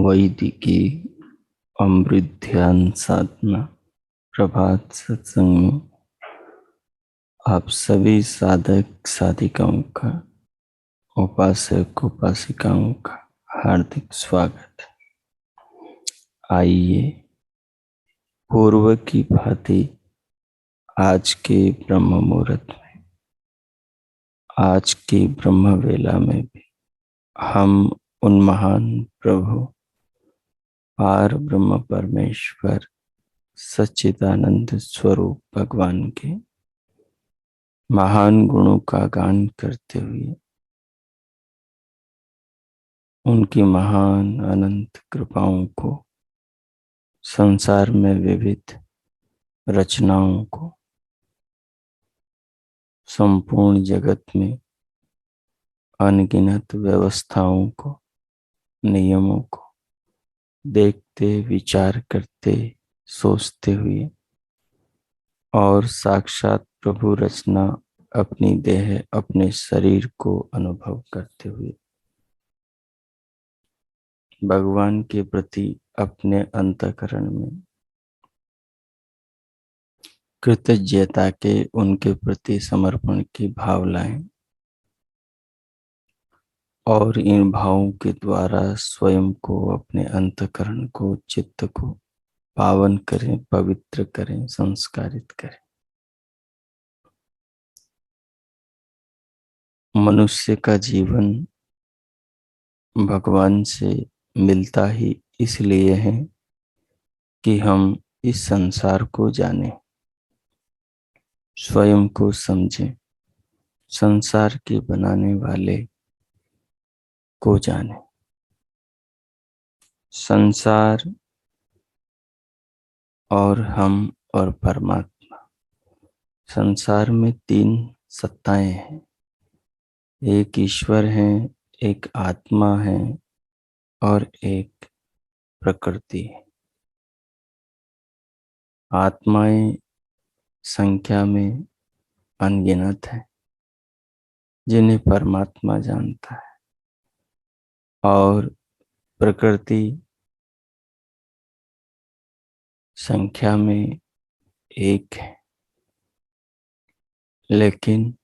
वैदिकी अमृत ध्यान साधना प्रभात सत्संग में आप सभी साधक साधिकाओं का, उपासक उपासिकाओं का हार्दिक स्वागत। आइए पूर्व की भांति आज के ब्रह्म मुहूर्त में, आज की ब्रह्म वेला में भी हम उन महान प्रभु पार ब्रह्म परमेश्वर सच्चिदानंद स्वरूप भगवान के महान गुणों का गान करते हुए उनकी महान अनंत कृपाओं को, संसार में विविध रचनाओं को, संपूर्ण जगत में अनगिनत व्यवस्थाओं को, नियमों को देखते, विचार करते, सोचते हुए और साक्षात प्रभु रचना अपनी देह, अपने शरीर को अनुभव करते हुए भगवान के प्रति अपने अंतःकरण में कृतज्ञता के, उनके प्रति समर्पण की भाव लाएं और इन भावों के द्वारा स्वयं को, अपने अंतःकरण को, चित्त को पावन करें, पवित्र करें, संस्कारित करें। मनुष्य का जीवन भगवान से मिलता ही इसलिए है कि हम इस संसार को जानें, स्वयं को समझें, संसार के बनाने वाले को जानें। संसार और हम और परमात्मा, संसार में तीन सत्ताएं हैं। एक ईश्वर है, एक आत्मा है और एक प्रकृति है। आत्माएं संख्या में अनगिनत है जिन्हें परमात्मा जानता है, और प्रकृति संख्या में एक है, लेकिन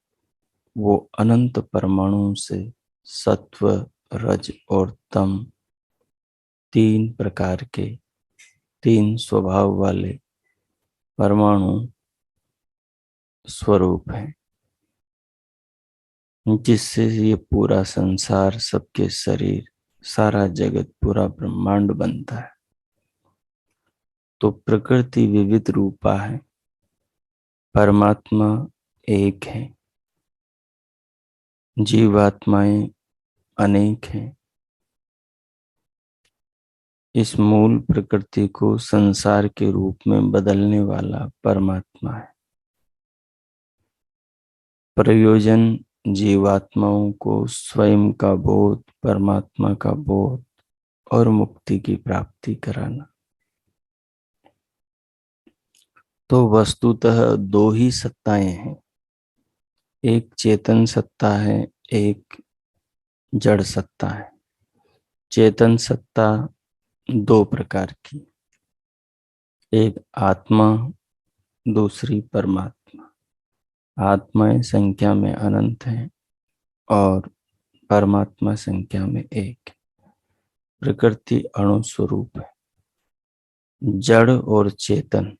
वो अनंत परमाणुओं से सत्व, रज और तम तीन प्रकार के, तीन स्वभाव वाले परमाणु स्वरूप है, जिससे ये पूरा संसार, सबके शरीर, सारा जगत, पूरा ब्रह्मांड बनता है। तो प्रकृति विविध रूपा है, परमात्मा एक है, जीवात्माएं अनेक हैं। इस मूल प्रकृति को संसार के रूप में बदलने वाला परमात्मा है। प्रयोजन जीवात्माओं को स्वयं का बोध, परमात्मा का बोध और मुक्ति की प्राप्ति कराना। तो वस्तुतः दो ही सत्ताएं हैं, एक चेतन सत्ता है, एक जड़ सत्ता है। चेतन सत्ता दो प्रकार की, एक आत्मा, दूसरी परमात्मा। आत्माएं संख्या में अनंत हैं और परमात्मा संख्या में एक। प्रकृति अणु स्वरूप है। जड़ और चेतन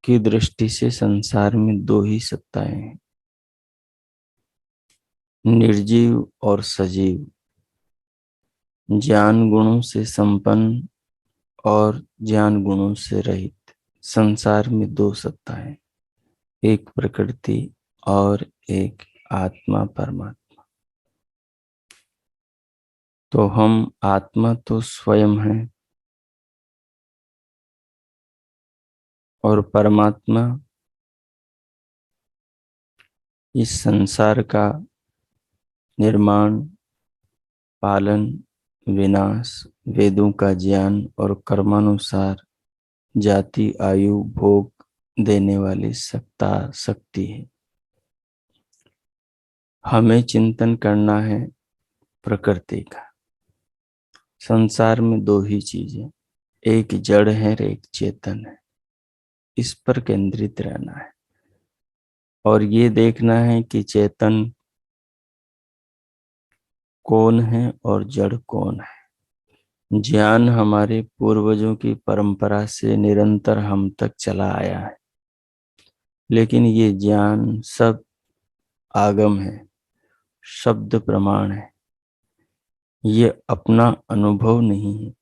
की दृष्टि से संसार में दो ही सत्ताएं हैं, निर्जीव और सजीव, ज्ञान गुणों से संपन्न और ज्ञान गुणों से रहित। संसार में दो सत्ताएं, एक प्रकृति और एक आत्मा परमात्मा। तो हम आत्मा तो स्वयं हैं और परमात्मा इस संसार का निर्माण, पालन, विनाश, वेदों का ज्ञान और कर्मानुसार जाति, आयु, भोग देने वाली सत्ता शक्ति है। हमें चिंतन करना है प्रकृति का। संसार में दो ही चीजें, एक जड़ है और एक चेतन है। इस पर केंद्रित रहना है और ये देखना है कि चेतन कौन है और जड़ कौन है। ज्ञान हमारे पूर्वजों की परंपरा से निरंतर हम तक चला आया है, लेकिन ये ज्ञान सब आगम है, शब्द प्रमाण है। ये अपना अनुभव नहीं है,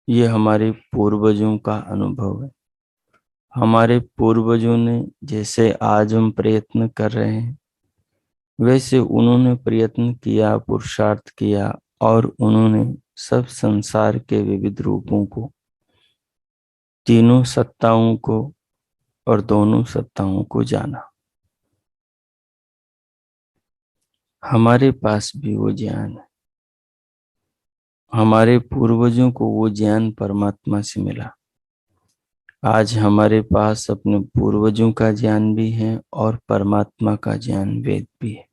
ये हमारे पूर्वजों का अनुभव है। हमारे पूर्वजों ने जैसे आज हम प्रयत्न कर रहे हैं, वैसे उन्होंने प्रयत्न किया, पुरुषार्थ किया और उन्होंने सब संसार के विविध रूपों को, तीनों सत्ताओं को और दोनों सत्ताओं को जाना। हमारे पास भी वो ज्ञान है। हमारे पूर्वजों को वो ज्ञान परमात्मा से मिला। आज हमारे पास अपने पूर्वजों का ज्ञान भी है और परमात्मा का ज्ञान वेद भी है।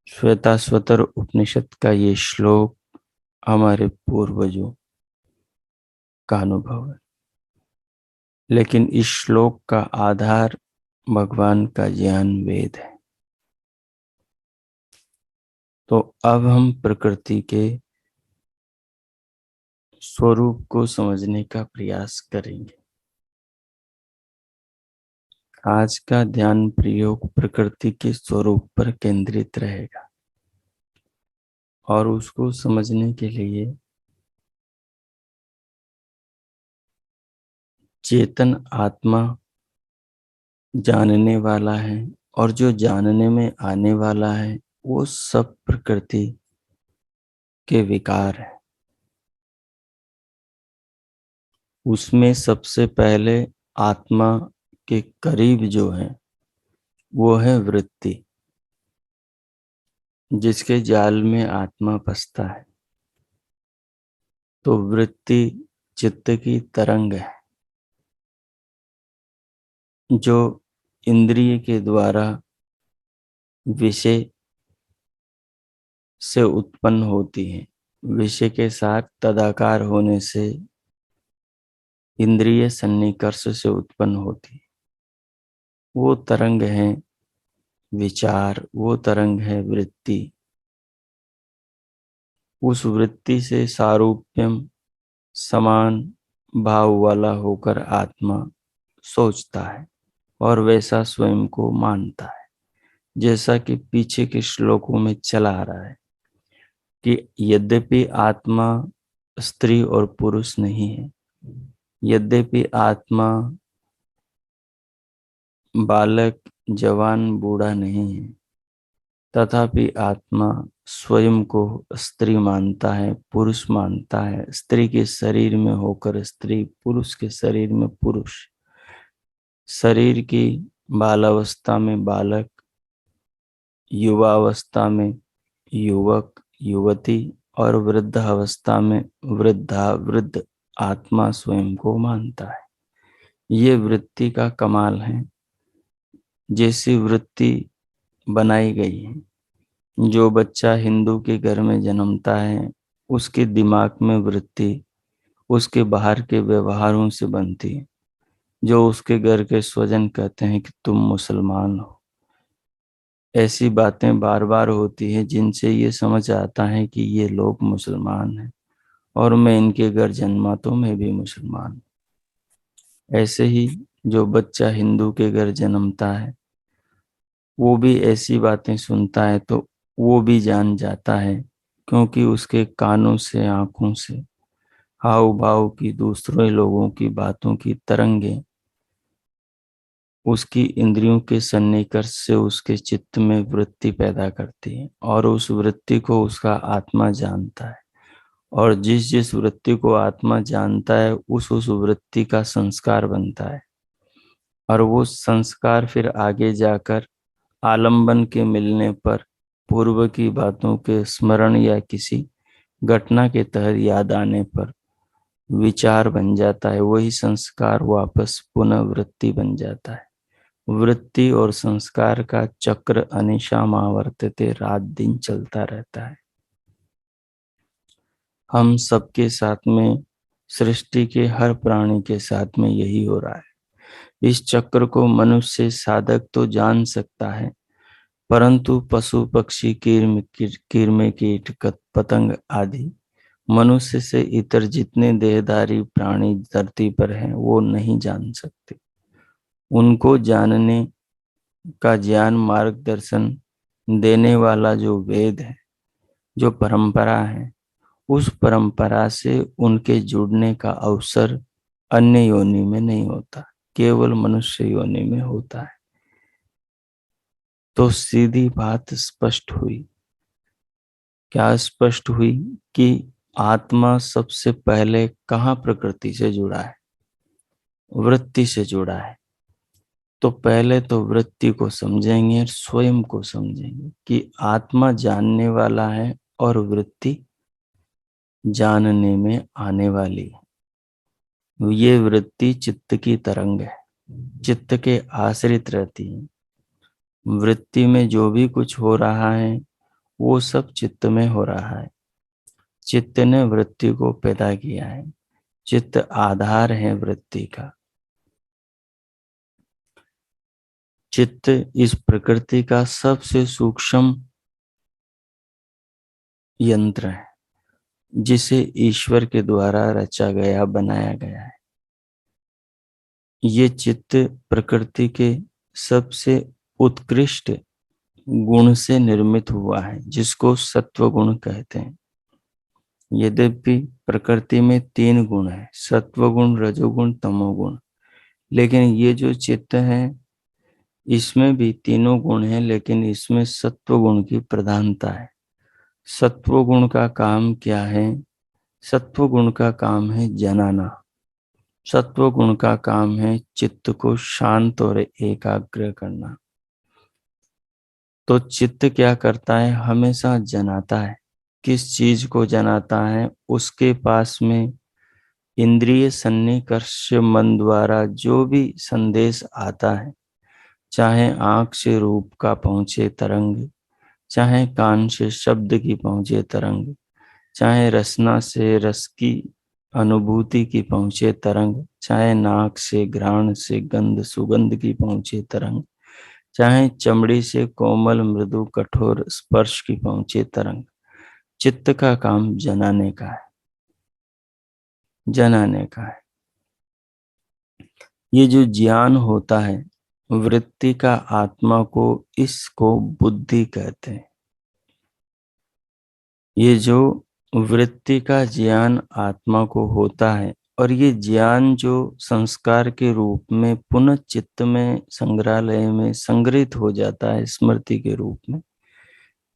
श्वेताश्वतर उपनिषद का ये श्लोक हमारे पूर्वजों का अनुभव है, लेकिन इस श्लोक का आधार भगवान का ज्ञान वेद है। तो अब हम प्रकृति के स्वरूप को समझने का प्रयास करेंगे। आज का ध्यान प्रयोग प्रकृति के स्वरूप पर केंद्रित रहेगा और उसको समझने के लिए चेतन आत्मा जानने वाला है और जो जानने में आने वाला है वो सब प्रकृति के विकार है। उसमें सबसे पहले आत्मा के करीब जो है वो है वृत्ति, जिसके जाल में आत्मा फंसता है। तो वृत्ति चित्त की तरंग है जो इंद्रिय के द्वारा विषय से उत्पन्न होती है। विषय के साथ तदाकार होने से इंद्रिय सन्निकर्ष से उत्पन्न होती है। वो तरंग है विचार, वो तरंग है वृत्ति। उस वृत्ति से सारूप्यम, समान भाव वाला होकर आत्मा सोचता है और वैसा स्वयं को मानता है। जैसा कि पीछे के श्लोकों में चला आ रहा है कि यद्यपि आत्मा स्त्री और पुरुष नहीं है, यद्यपि आत्मा बालक, जवान, बूढ़ा नहीं है, तथापि आत्मा स्वयं को स्त्री मानता है, पुरुष मानता है। स्त्री के शरीर में होकर स्त्री, पुरुष के शरीर में पुरुष। शरीर की बालावस्था में बालक, युवावस्था में युवक, युवती और वृद्धावस्था में वृद्धा, वृद्ध आत्मा स्वयं को मानता है। ये वृत्ति का कमाल है। जैसी वृत्ति बनाई गई है, जो बच्चा हिंदू के घर में जन्मता है उसके दिमाग में वृत्ति उसके बाहर के व्यवहारों से बनती है। जो उसके घर के स्वजन कहते हैं कि तुम मुसलमान हो, ऐसी बातें बार बार होती है जिनसे ये समझ आता है कि ये लोग मुसलमान हैं और मैं इनके घर जन्मा तो मैं भी मुसलमान। ऐसे ही जो बच्चा हिंदू के घर जन्मता है वो भी ऐसी बातें सुनता है तो वो भी जान जाता है, क्योंकि उसके कानों से, आंखों से, हाव भाव की, दूसरे लोगों की बातों की तरंगे उसकी इंद्रियों के सन्निकर्ष से उसके चित्त में वृत्ति पैदा करती है, और उस वृत्ति को उसका आत्मा जानता है। और जिस जिस वृत्ति को आत्मा जानता है उस वृत्ति का संस्कार बनता है, और वो संस्कार फिर आगे जाकर आलंबन के मिलने पर, पूर्व की बातों के स्मरण या किसी घटना के तहत याद आने पर विचार बन जाता है। वही संस्कार वापस पुनः वृत्ति बन जाता है। वृत्ति और संस्कार का चक्र अनिशाम आवर्तते, रात दिन चलता रहता है। हम सबके साथ में, सृष्टि के हर प्राणी के साथ में यही हो रहा है। इस चक्र को मनुष्य साधक तो जान सकता है, परंतु पशु पक्षी कीड़े कीट पतंग आदि मनुष्य से इतर जितने देहधारी प्राणी धरती पर हैं वो नहीं जान सकते। उनको जानने का ज्ञान मार्गदर्शन देने वाला जो वेद है, जो परंपरा है, उस परंपरा से उनके जुड़ने का अवसर अन्य योनि में नहीं होता, केवल मनुष्य योनि में होता है। तो सीधी बात स्पष्ट हुई। क्या स्पष्ट हुई? कि आत्मा सबसे पहले कहाँ प्रकृति से जुड़ा है? वृत्ति से जुड़ा है। तो पहले तो वृत्ति को समझेंगे, स्वयं को समझेंगे कि आत्मा जानने वाला है और वृत्ति जानने में आने वाली है। ये वृत्ति चित्त की तरंग है, चित्त के आश्रित रहती है। वृत्ति में जो भी कुछ हो रहा है वो सब चित्त में हो रहा है। चित्त ने वृत्ति को पैदा किया है। चित्त आधार है वृत्ति का। चित्त इस प्रकृति का सबसे सूक्ष्म यंत्र है, जिसे ईश्वर के द्वारा रचा गया, बनाया गया है। ये चित्त प्रकृति के सबसे उत्कृष्ट गुण से निर्मित हुआ है, जिसको सत्व गुण कहते हैं। यद्यपि प्रकृति में 3 गुण है, सत्व गुण, रजोगुण, तमोगुण, लेकिन ये जो चित्त है इसमें भी तीनों गुण हैं, लेकिन इसमें सत्व गुण की प्रधानता है। सत्व गुण का काम क्या है? सत्व गुण का काम है जनाना। सत्व गुण का काम है चित्त को शांत और एकाग्र करना। तो चित्त क्या करता है? हमेशा जनाता है। किस चीज को जनाता है? उसके पास में इंद्रिय सन्निकर्ष मन द्वारा जो भी संदेश आता है, चाहे आंख से रूप का पहुंचे तरंग, चाहे कान से शब्द की पहुंचे तरंग, चाहे रसना से रस की अनुभूति की पहुंचे तरंग, चाहे नाक से घ्राण से गंध सुगंध की पहुंचे तरंग, चाहे चमड़ी से कोमल मृदु कठोर स्पर्श की पहुंचे तरंग। चित्त का काम जनाने का है, जनाने का है। ये जो ज्ञान होता है वृत्ति का आत्मा को, इसको बुद्धि कहते हैं। ये जो वृत्ति का ज्ञान आत्मा को होता है, और ये ज्ञान जो संस्कार के रूप में पुनः चित्त में, संग्रहालय में संग्रहित हो जाता है स्मृति के रूप में,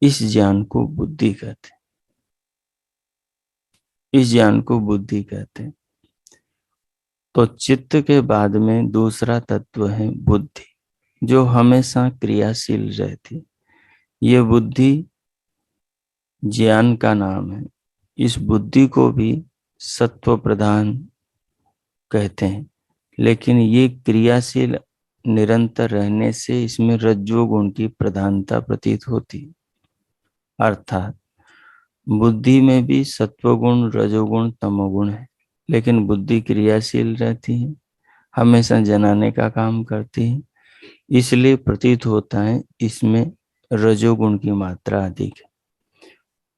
इस ज्ञान को बुद्धि कहते हैं। इस ज्ञान को बुद्धि कहते हैं। तो चित्त के बाद में दूसरा तत्व है बुद्धि, जो हमेशा क्रियाशील रहती। ये बुद्धि ज्ञान का नाम है। इस बुद्धि को भी सत्व प्रधान कहते हैं, लेकिन ये क्रियाशील निरंतर रहने से इसमें रज्जो की प्रधानता प्रतीत होती। अर्थात बुद्धि में भी सत्वगुण, रजोगुण, तमोगुण है, लेकिन बुद्धि क्रियाशील रहती है, हमेशा जनाने का काम करती है। इसलिए प्रतीत होता है इसमें रजोगुण की मात्रा अधिक है।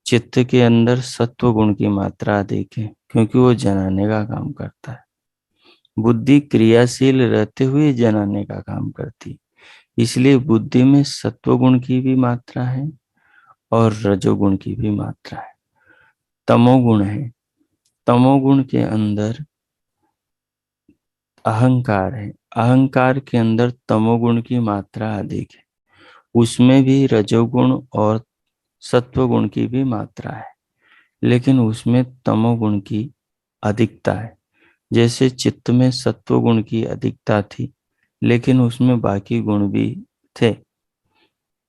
चित्त के अंदर सत्व गुण की मात्रा अधिक है, क्योंकि वो जनाने का काम करता है। बुद्धि क्रियाशील रहते हुए जनाने का काम करती, इसलिए बुद्धि में सत्वगुण की भी मात्रा है और रजोगुण की भी मात्रा है। तमोगुण है, तमोगुण के अंदर अहंकार है, अहंकार के अंदर तमोगुण की मात्रा अधिक है, उसमें भी रजोगुण और सत्वगुण की भी मात्रा है, लेकिन उसमें तमोगुण की अधिकता है। जैसे चित्त में सत्वगुण की अधिकता थी, लेकिन उसमें बाकी गुण भी थे।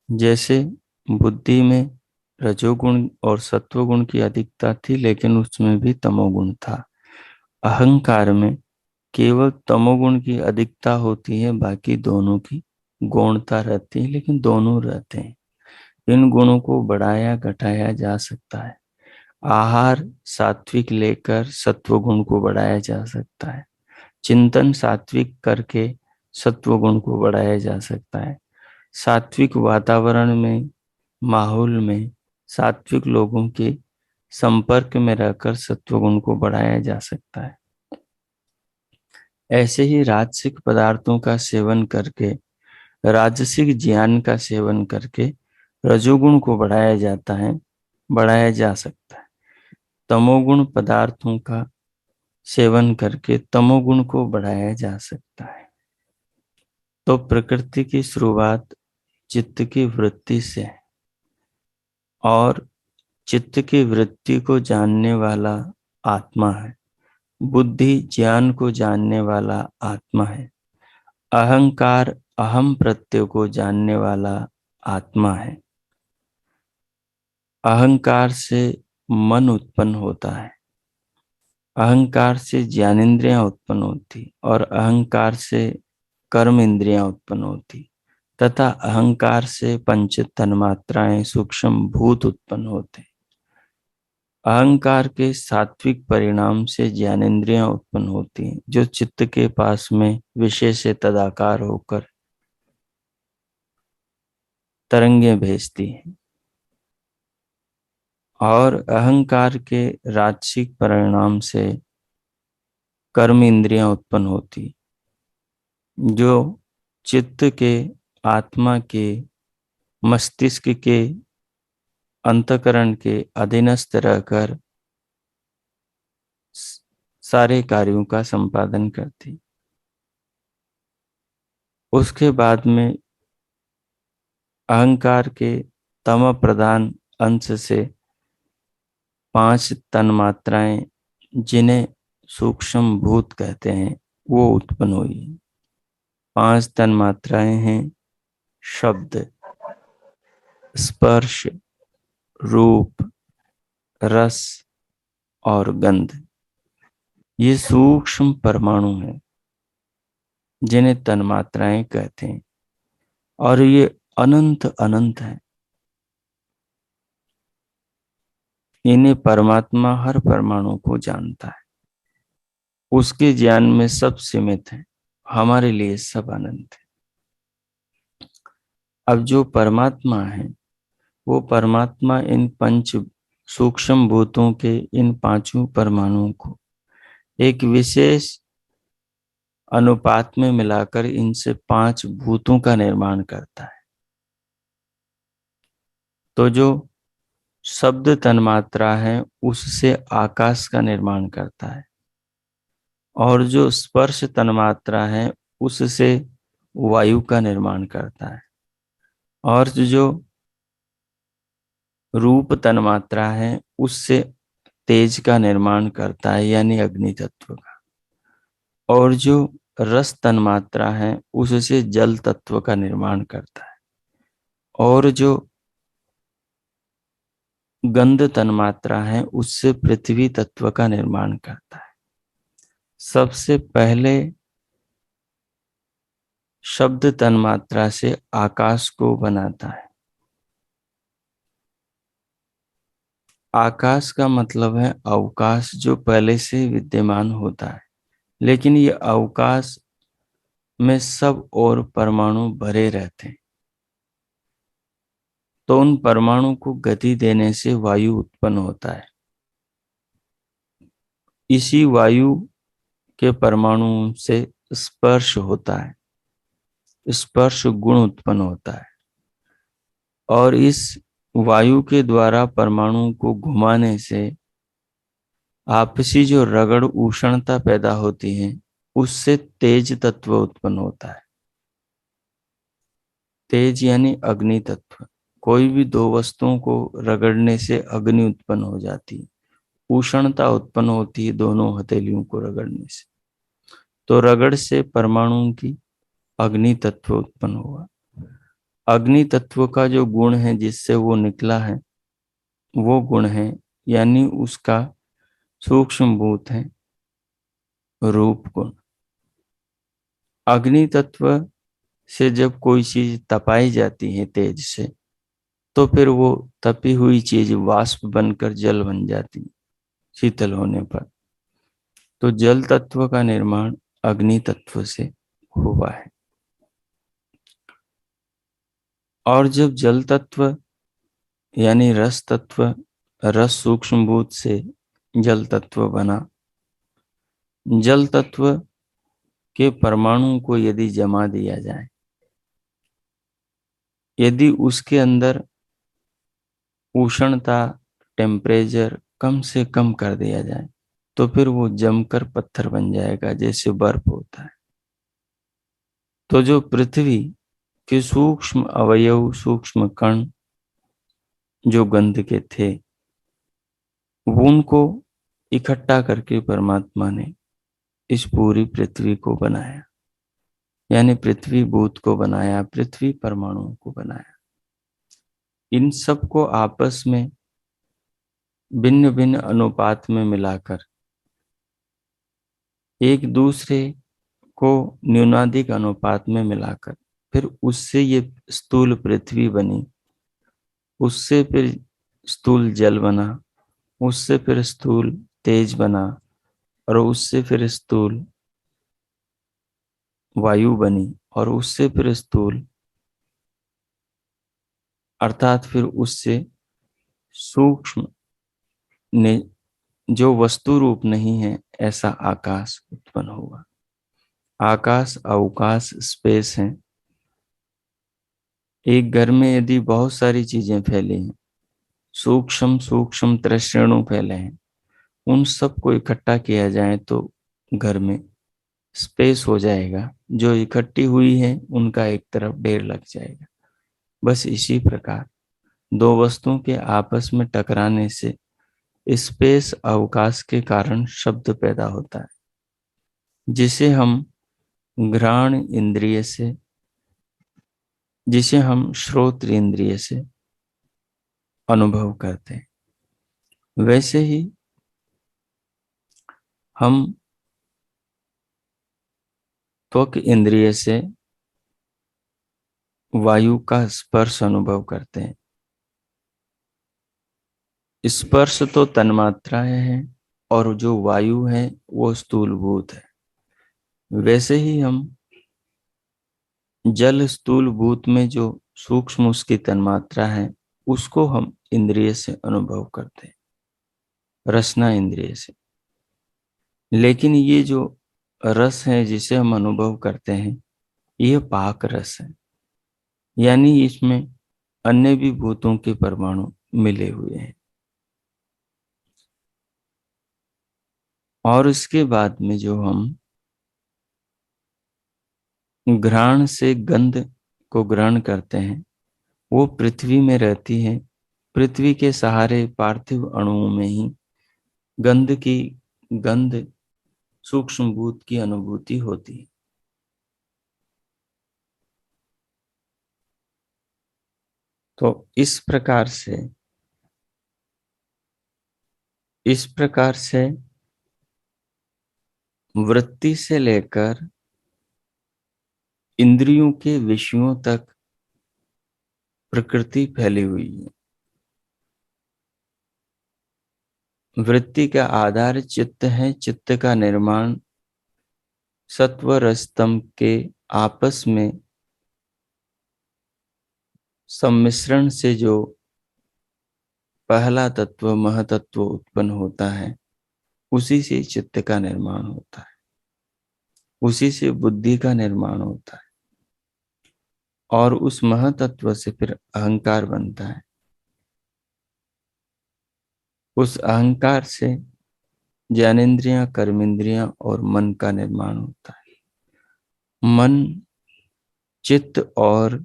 जैसे बुद्धि में रजोगुण और सत्वगुण की अधिकता थी, लेकिन उसमें भी तमोगुण था। अहंकार में केवल तमोगुण की अधिकता होती है, बाकी दोनों की गौणता रहती है, लेकिन दोनों रहते हैं। इन गुणों को बढ़ाया घटाया जा सकता है। आहार सात्विक लेकर सत्वगुण को बढ़ाया जा सकता है, चिंतन सात्विक करके सत्वगुण को बढ़ाया जा सकता है, सात्विक वातावरण में, माहौल में, सात्विक लोगों के संपर्क में रहकर सत्वगुण को बढ़ाया जा सकता है। ऐसे ही राजसिक पदार्थों का सेवन करके, राजसिक ज्ञान का सेवन करके रजोगुण को बढ़ाया जाता है, बढ़ाया जा सकता है। तमोगुण पदार्थों का सेवन करके तमोगुण को बढ़ाया जा सकता है। तो प्रकृति की शुरुआत चित्त की वृत्ति से है, और चित्त की वृत्ति को जानने वाला आत्मा है। बुद्धि ज्ञान को जानने वाला आत्मा है। अहंकार अहम प्रत्यय को जानने वाला आत्मा है। अहंकार से मन उत्पन्न होता है, अहंकार से ज्ञानेंद्रियां उत्पन्न होती और अहंकार से कर्म इंद्रियां उत्पन्न होती, तथा अहंकार से पंच तन्मात्राएं सूक्ष्म भूत उत्पन्न होते। अहंकार के सात्विक परिणाम से ज्ञानेंद्रियां उत्पन्न होती हैं, जो चित्त के पास में विषय से तदाकार होकर तरंगे भेजती हैं। और अहंकार के राजसिक परिणाम से कर्म इंद्रियां उत्पन्न होती, जो चित्त के, आत्मा के, मस्तिष्क के, अंतःकरण के अधीनस्थ रहकर सारे कार्यों का संपादन करती। उसके बाद में अहंकार के तम प्रधान अंश से 5 तन्मात्राएं, जिन्हें सूक्ष्म भूत कहते हैं, वो उत्पन्न हुई। 5 तन्मात्राएं हैं शब्द, स्पर्श, रूप, रस और गंध। ये सूक्ष्म परमाणु हैं, जिन्हें तन्मात्राएं कहते हैं, और ये अनंत अनंत है। इन्हें परमात्मा हर परमाणु को जानता है, उसके ज्ञान में सब सीमित है, हमारे लिए सब अनंत है। अब जो परमात्मा है, वो परमात्मा इन पंच सूक्ष्म भूतों के इन 5 परमाणुओं को एक विशेष अनुपात में मिलाकर इनसे 5 भूतों का निर्माण करता है। तो जो शब्द तन्मात्रा है, उससे आकाश का निर्माण करता है, और जो स्पर्श तन्मात्रा है, उससे वायु का निर्माण करता है, और जो रूप तन्मात्रा है, उससे तेज का निर्माण करता है, यानी अग्नि तत्व का, और जो रस तन्मात्रा है, उससे जल तत्व का निर्माण करता है, और जो गंध तन्मात्रा है, उससे पृथ्वी तत्व का निर्माण करता है। सबसे पहले शब्द तन्मात्रा से आकाश को बनाता है। आकाश का मतलब है अवकाश, जो पहले से विद्यमान होता है, लेकिन ये अवकाश में सब और परमाणु भरे रहते हैं। तो उन परमाणु को गति देने से वायु उत्पन्न होता है। इसी वायु के परमाणु से स्पर्श होता है, स्पर्श गुण उत्पन्न होता है, और इस वायु के द्वारा परमाणु को घुमाने से आपसी जो रगड़ उष्णता पैदा होती है, उससे तेज तत्व उत्पन्न होता है। तेज यानी अग्नि तत्व। कोई भी दो वस्तुओं को रगड़ने से अग्नि उत्पन्न हो जाती है, उष्णता उत्पन्न होती है दोनों हथेलियों को रगड़ने से। तो रगड़ से परमाणु की अग्नि तत्व उत्पन्न हुआ। अग्नि तत्व का जो गुण है जिससे वो निकला है, वो गुण है यानी उसका सूक्ष्म भूत है रूप गुण। अग्नि तत्व से जब कोई चीज तपाई जाती है तेज से, तो फिर वो तपी हुई चीज वाष्प बनकर जल बन जाती है शीतल होने पर। तो जल तत्व का निर्माण अग्नि तत्व से हुआ है। और जब जल तत्व यानी रस तत्व, रस सूक्ष्म भूत से जल तत्व बना, जल तत्व के परमाणु को यदि जमा दिया जाए, यदि उसके अंदर उष्णता टेम्परेचर कम से कम कर दिया जाए, तो फिर वो जमकर पत्थर बन जाएगा जैसे बर्फ होता है। तो जो पृथ्वी के सूक्ष्म अवयव, सूक्ष्म कण जो गंध के थे, उनको इकट्ठा करके परमात्मा ने इस पूरी पृथ्वी को बनाया, यानी पृथ्वी भूत को बनाया, पृथ्वी परमाणुओं को बनाया। इन सब को आपस में भिन्न भिन्न अनुपात में मिलाकर एक दूसरे को न्यूनाधिक अनुपात में मिलाकर फिर उससे ये स्थूल पृथ्वी बनी, उससे फिर स्थूल जल बना, उससे फिर स्थूल तेज बना, और उससे फिर स्थूल वायु बनी, और उससे फिर स्थूल अर्थात फिर उससे सूक्ष्म ने जो वस्तु रूप नहीं है ऐसा आकाश उत्पन्न हुआ। आकाश अवकाश स्पेस है। एक घर में यदि बहुत सारी चीजें फैली हैं, सूक्ष्म सूक्ष्म तृष्णु फैले हैं, उन सबको इकट्ठा किया जाए तो घर में स्पेस हो जाएगा। जो इकट्ठी हुई है उनका एक तरफ ढेर लग जाएगा। बस इसी प्रकार दो वस्तुओं के आपस में टकराने से स्पेस अवकाश के कारण शब्द पैदा होता है, जिसे हम घ्राण इंद्रिय से, जिसे हम श्रोत्र इंद्रिय से अनुभव करते हैं। वैसे ही हम त्वक इंद्रिय से वायु का स्पर्श अनुभव करते हैं। स्पर्श तो तन्मात्राएं हैं और जो वायु है वो स्थूलभूत है। वैसे ही हम जल स्थूलभूत में जो सूक्ष्म उसकी तन्मात्रा है, उसको हम इंद्रिय से अनुभव करते हैं, रसना इंद्रिय से। लेकिन ये जो रस है जिसे हम अनुभव करते हैं, ये पाक रस है, यानी इसमें अन्य भी भूतों के परमाणु मिले हुए हैं। और इसके बाद में जो हम घ्राण से गंध को ग्रहण करते हैं, वो पृथ्वी में रहती है। पृथ्वी के सहारे पार्थिव अणुओं में ही गंध सूक्ष्म भूत की अनुभूति होती है। तो इस प्रकार से वृत्ति से लेकर इंद्रियों के विषयों तक प्रकृति फैली हुई है। वृत्ति का आधार चित्त है। चित्त का निर्माण सत्व रजतम के आपस में सम्मिश्रण से जो पहला तत्व महतत्व उत्पन्न होता है, उसी से चित्त का निर्माण होता है। उसी से बुद्धि का निर्माण होता है और उस महतत्व से फिर अहंकार बनता है। उस अहंकार से ज्ञानेंद्रियां, कर्मेंद्रियां और मन का निर्माण होता है। मन, चित्त और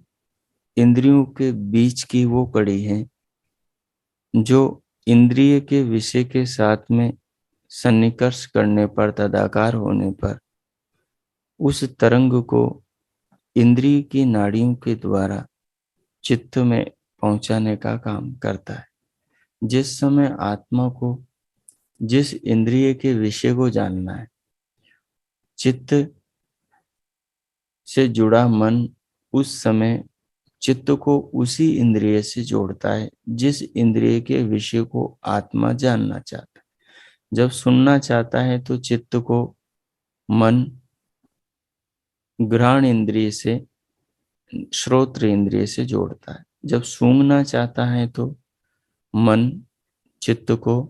इंद्रियों के बीच की वो कड़ी है जो इंद्रिय के विषय के साथ में सन्निकर्ष करने पर, तदाकार होने पर उस तरंग को इंद्रिय की नाड़ियों के द्वारा चित्त में पहुंचाने का काम करता है। जिस समय आत्मा को जिस इंद्रिय के विषय को जानना है, चित्त से जुड़ा मन उस समय चित्त को उसी इंद्रिय से जोड़ता है जिस इंद्रिय के विषय को आत्मा जानना चाहता है। जब सुनना चाहता है तो चित्त को मन घ्राण इंद्रिय से, श्रोत्र इंद्रिय से जोड़ता है। जब सूंघना चाहता है तो मन चित्त को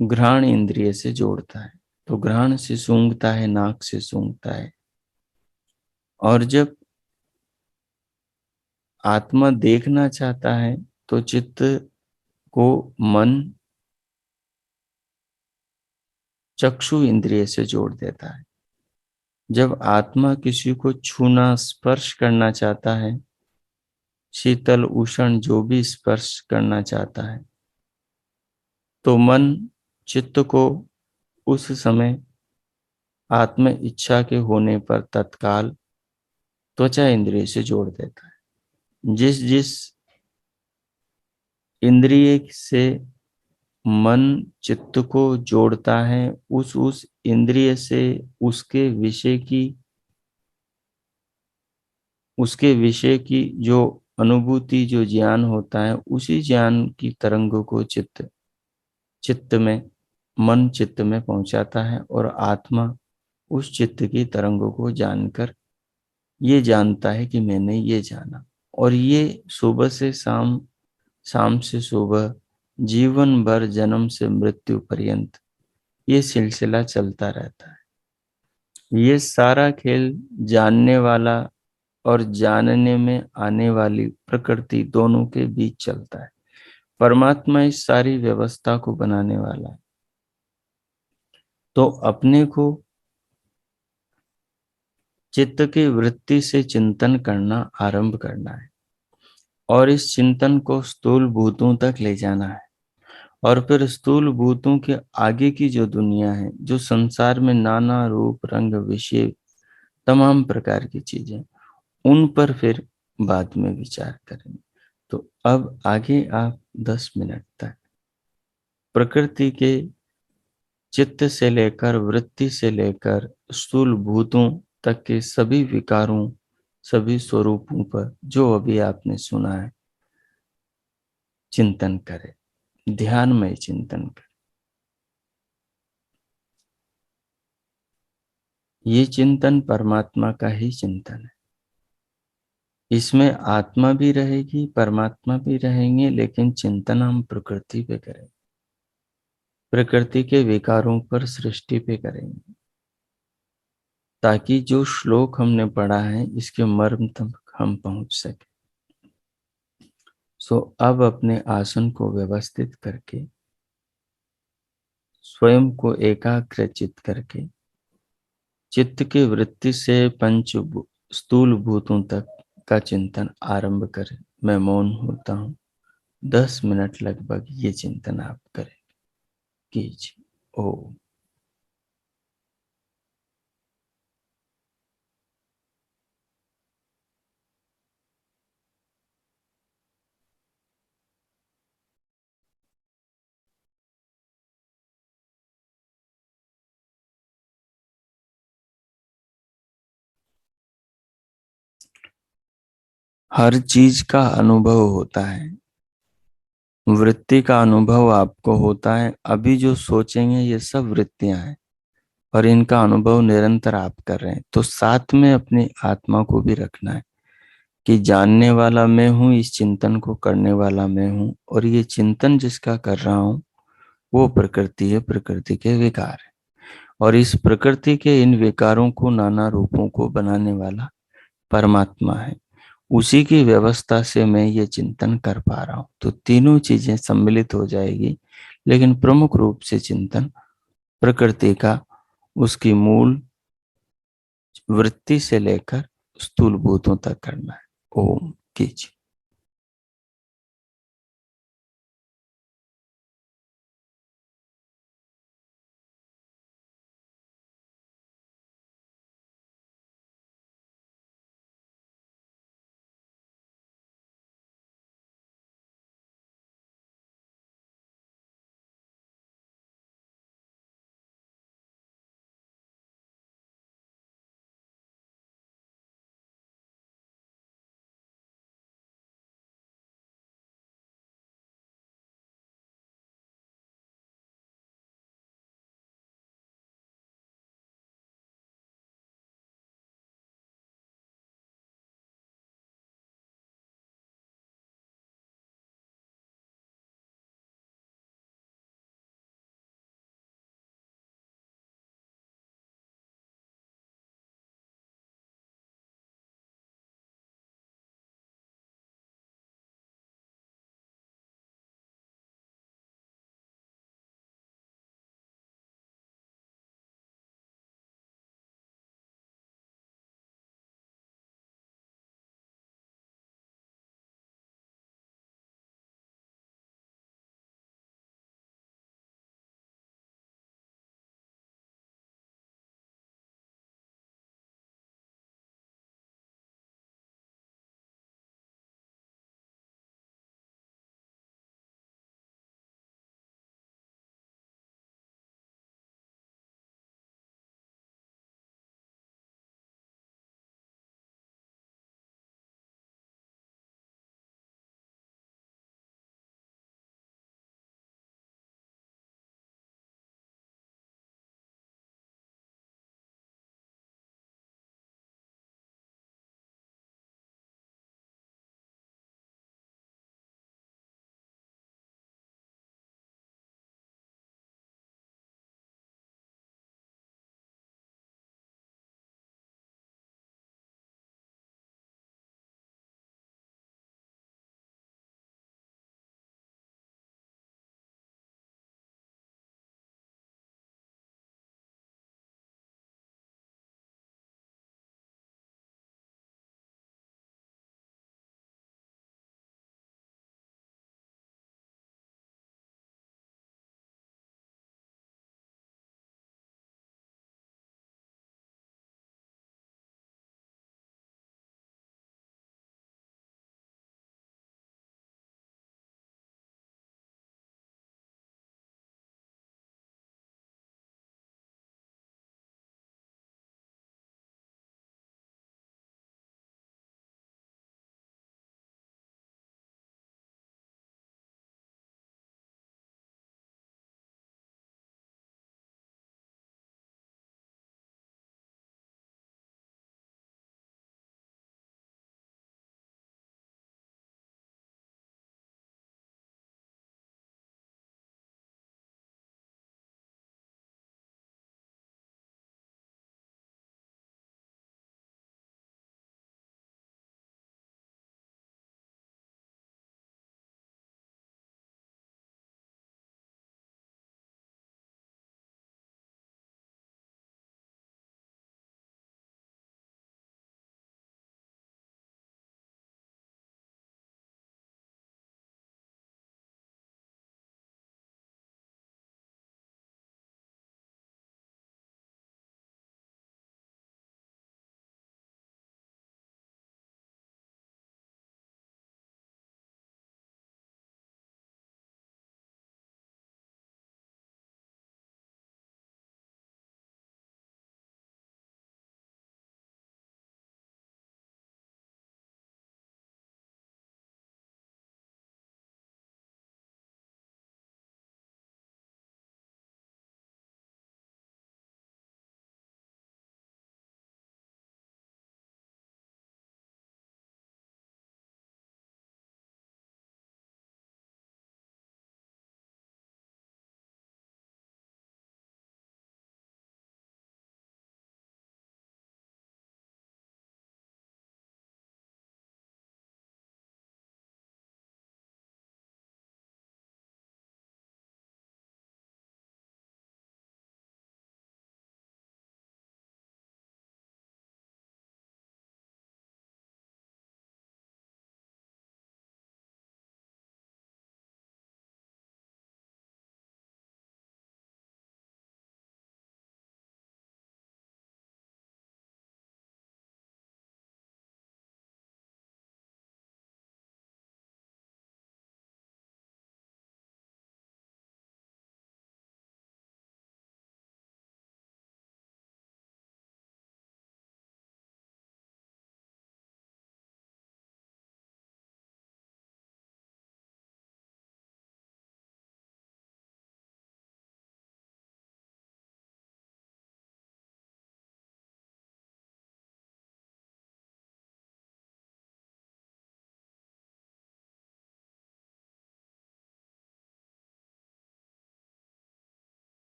घ्राण इंद्रिय से जोड़ता है, तो घ्राण से सूंघता है, नाक से सूंघता है। और जब आत्मा देखना चाहता है तो चित्त को मन चक्षु इंद्रिय से जोड़ देता है। जब आत्मा किसी को छूना, स्पर्श करना चाहता है, शीतल उष्ण जो भी स्पर्श करना चाहता है, तो मन चित्त को उस समय आत्म इच्छा के होने पर तत्काल त्वचा इंद्रिय से जोड़ देता है। जिस जिस इंद्रिय से मन चित्त को जोड़ता है, उस इंद्रिय से उसके विषय की जो अनुभूति, जो ज्ञान होता है, उसी ज्ञान की तरंगों को चित्त में, मन चित्त में पहुंचाता है और आत्मा उस चित्त की तरंगों को जानकर ये जानता है कि मैंने ये जाना। और ये सुबह से शाम, शाम से सुबह, जीवन भर, जन्म से मृत्यु पर्यंत ये सिलसिला चलता रहता है। ये सारा खेल जानने वाला और जानने में आने वाली प्रकृति दोनों के बीच चलता है। परमात्मा इस सारी व्यवस्था को बनाने वाला है। तो अपने को चित्त की वृत्ति से चिंतन करना आरंभ करना है और इस चिंतन को स्थूल भूतों तक ले जाना है। और फिर स्थूल भूतों के आगे की जो दुनिया है, जो संसार में नाना रूप, रंग, विषय, तमाम प्रकार की चीजें, उन पर फिर बाद में विचार करेंगे। तो अब आगे आप 10 मिनट तक प्रकृति के चित्त से लेकर, वृत्ति से लेकर, स्थूल भूतों तक के सभी विकारों, सभी स्वरूपों पर जो अभी आपने सुना है, चिंतन करें, ध्यानमय चिंतन करें। ये चिंतन परमात्मा का ही चिंतन है। इसमें आत्मा भी रहेगी, परमात्मा भी रहेंगे, लेकिन चिंतन हम प्रकृति पे करेंगे, प्रकृति के विकारों पर, सृष्टि पे करेंगे, ताकि जो श्लोक हमने पढ़ा है इसके मर्म तक हम पहुंच सके। सो अब अपने आसन को व्यवस्थित करके, स्वयं को एकाग्रचित करके, चित्त की वृत्ति से स्थूल भूतों तक का चिंतन आरंभ करें। मैं मौन होता हूँ। 10 मिनट लगभग ये चिंतन आप करें, कीजिए। ओम। हर चीज का अनुभव होता है। वृत्ति का अनुभव आपको होता है। अभी जो सोचेंगे ये सब वृत्तियां हैं और इनका अनुभव निरंतर आप कर रहे हैं। तो साथ में अपनी आत्मा को भी रखना है कि जानने वाला मैं हूँ, इस चिंतन को करने वाला मैं हूँ, और ये चिंतन जिसका कर रहा हूँ वो प्रकृति है, प्रकृति के विकार है। और इस प्रकृति के इन विकारों को, नाना रूपों को बनाने वाला परमात्मा है। उसी की व्यवस्था से मैं ये चिंतन कर पा रहा हूं। तो तीनों चीजें सम्मिलित हो जाएगी, लेकिन प्रमुख रूप से चिंतन प्रकृति का, उसकी मूल वृत्ति से लेकर स्थूल भूतों तक करना है। ओम कीजिए।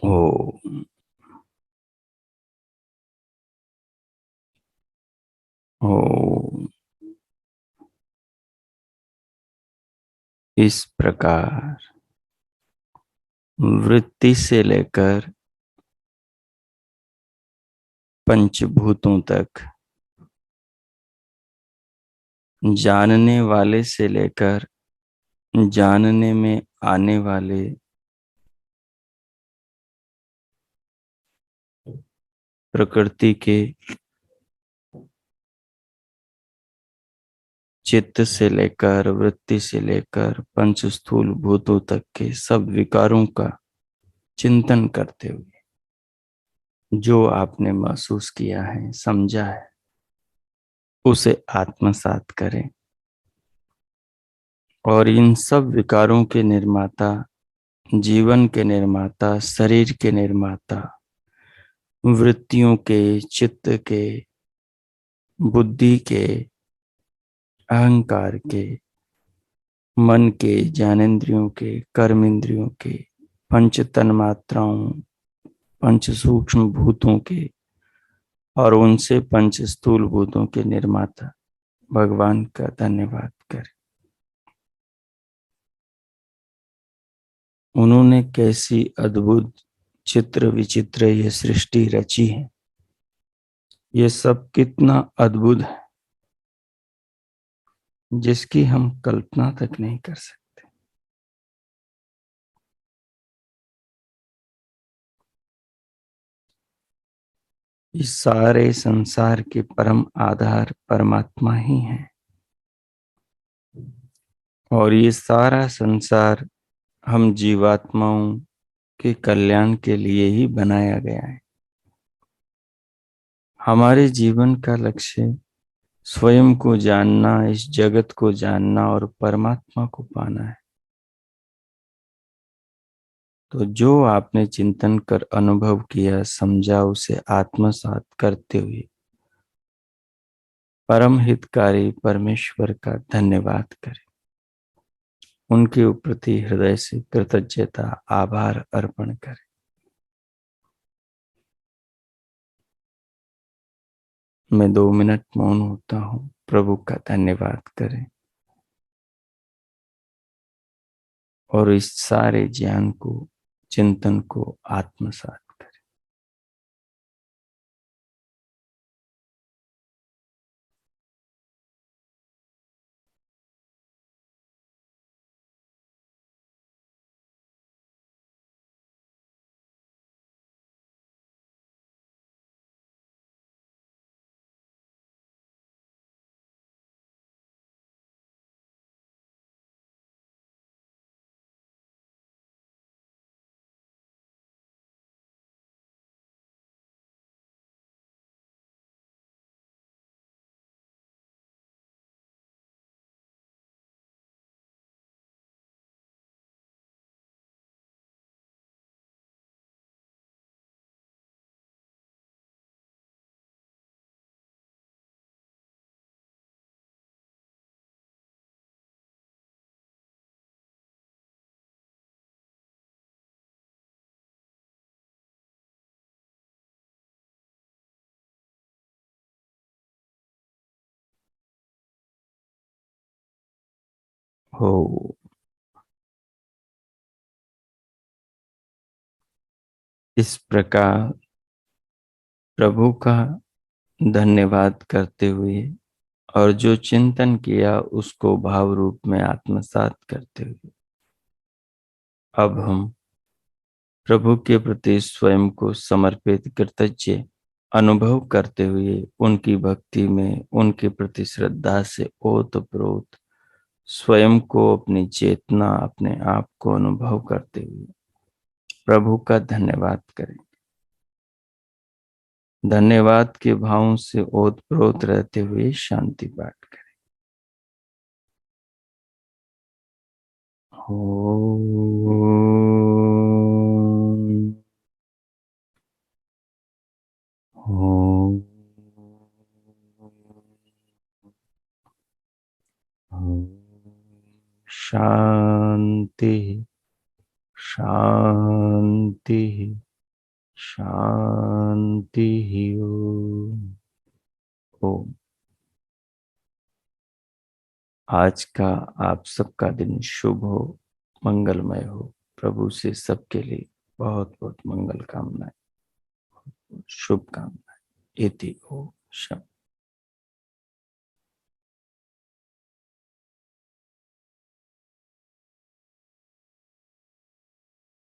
ओम। ओम। इस प्रकार वृत्ति से लेकर पंचभूतों तक, जानने वाले से लेकर जानने में आने वाले, प्रकृति के, चित्त से लेकर वृत्ति से लेकर पंच स्थूल भूतों तक के सब विकारों का चिंतन करते हुए जो आपने महसूस किया है, समझा है, उसे आत्मसात करें। और इन सब विकारों के निर्माता, जीवन के निर्माता, शरीर के निर्माता, वृत्तियों के, चित्त के, बुद्धि के, अहंकार के, मन के, ज्ञानेंद्रियों के, कर्मेंद्रियों के, पंच तन्मात्राओं, पंच सूक्ष्म भूतों के और उनसे पंच स्थूल भूतों के निर्माता भगवान का धन्यवाद करें। उन्होंने कैसी अद्भुत चित्र विचित्र ये सृष्टि रची है। ये सब कितना अद्भुत है जिसकी हम कल्पना तक नहीं कर सकते। इस सारे संसार के परम आधार परमात्मा ही है और ये सारा संसार हम जीवात्माओं के कल्याण के लिए ही बनाया गया है। हमारे जीवन का लक्ष्य स्वयं को जानना, इस जगत को जानना और परमात्मा को पाना है। तो जो आपने चिंतन कर अनुभव किया, समझा, उसे आत्मसात करते हुए परम हितकारी परमेश्वर का धन्यवाद करें। उनके प्रति हृदय से कृतज्ञता, आभार अर्पण करें। मैं 2 मिनट मौन होता हूँ, प्रभु का धन्यवाद करें और इस सारे ज्ञान को, चिंतन को आत्मसात करें। हो इस प्रकार प्रभु का धन्यवाद करते हुए और जो चिंतन किया उसको भाव रूप में आत्मसात करते हुए अब हम प्रभु के प्रति स्वयं को समर्पित कृतज्ञ अनुभव करते हुए उनकी भक्ति में, उनके प्रति श्रद्धा से ओतप्रोत स्वयं को, अपनी चेतना, अपने आप को अनुभव करते हुए प्रभु का धन्यवाद करें। धन्यवाद के भावों से ओतप्रोत रहते हुए शांति पाठ करें। ओम। ओम। ओम। शांति, शांति। शांति ही ओम। आज का आप सबका दिन शुभ हो, मंगलमय हो। प्रभु से सबके लिए बहुत बहुत मंगल कामनाएं, शुभ कामनाएं। इति ओ शम।